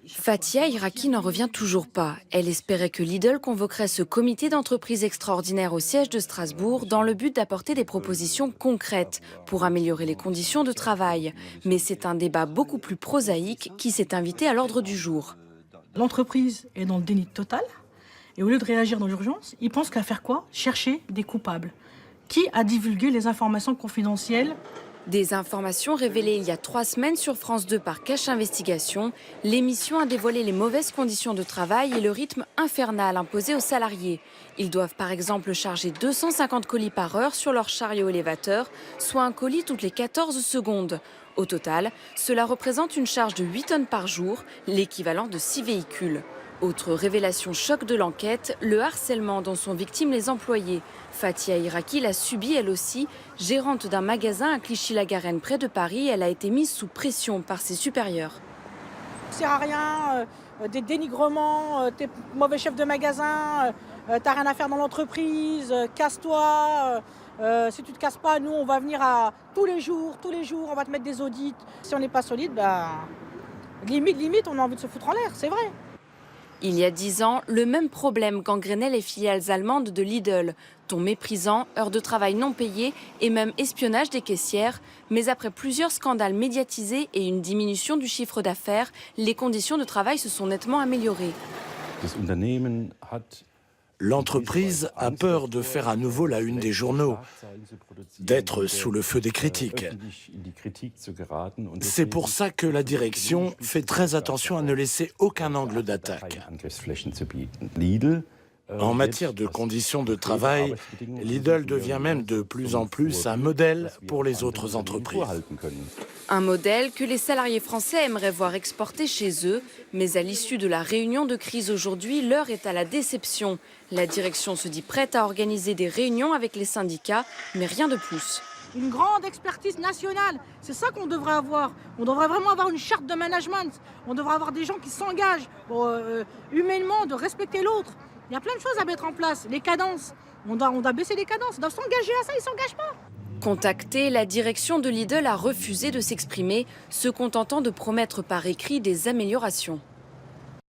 Fatia Iraki n'en revient toujours pas. Elle espérait que Lidl convoquerait ce comité d'entreprise extraordinaire au siège de Strasbourg dans le but d'apporter des propositions concrètes pour améliorer les conditions de travail. Mais c'est un débat beaucoup plus prosaïque qui s'est invité à l'ordre du jour. L'entreprise est dans le déni total et au lieu de réagir dans l'urgence, ils pensent qu'à faire quoi? Chercher des coupables. Qui a divulgué les informations confidentielles? Des informations révélées il y a 3 semaines sur France 2 par Cache Investigation, l'émission a dévoilé les mauvaises conditions de travail et le rythme infernal imposé aux salariés. Ils doivent par exemple charger 250 colis par heure sur leur chariot élévateur, soit un colis toutes les 14 secondes. Au total, cela représente une charge de 8 tonnes par jour, l'équivalent de 6 véhicules. Autre révélation choc de l'enquête, le harcèlement dont sont victimes les employés. Fatia Iraki l'a subi elle aussi. Gérante d'un magasin à Clichy-la-Garenne près de Paris, elle a été mise sous pression par ses supérieurs. Ça sert à rien, des dénigrements, t'es mauvais chef de magasin, t'as rien à faire dans l'entreprise, casse-toi. Si tu te casses pas, nous on va venir tous les jours, on va te mettre des audits. Si on n'est pas solide, limite on a envie de se foutre en l'air, c'est vrai. Il y a 10 ans, le même problème gangrénait les filiales allemandes de Lidl. Ton méprisant, heures de travail non payées et même espionnage des caissières. Mais après plusieurs scandales médiatisés et une diminution du chiffre d'affaires, les conditions de travail se sont nettement améliorées. L'entreprise a peur de faire à nouveau la une des journaux, d'être sous le feu des critiques. C'est pour ça que la direction fait très attention à ne laisser aucun angle d'attaque. En matière de conditions de travail, Lidl devient même de plus en plus un modèle pour les autres entreprises. Un modèle que les salariés français aimeraient voir exporter chez eux. Mais à l'issue de la réunion de crise aujourd'hui, l'heure est à la déception. La direction se dit prête à organiser des réunions avec les syndicats, mais rien de plus. Une grande expertise nationale, c'est ça qu'on devrait avoir. On devrait vraiment avoir une charte de management. On devrait avoir des gens qui s'engagent humainement de respecter l'autre. Il y a plein de choses à mettre en place. Les cadences, on doit baisser les cadences. On doit s'engager à ça, ils ne s'engagent pas. Contactée, la direction de Lidl a refusé de s'exprimer, se contentant de promettre par écrit des améliorations.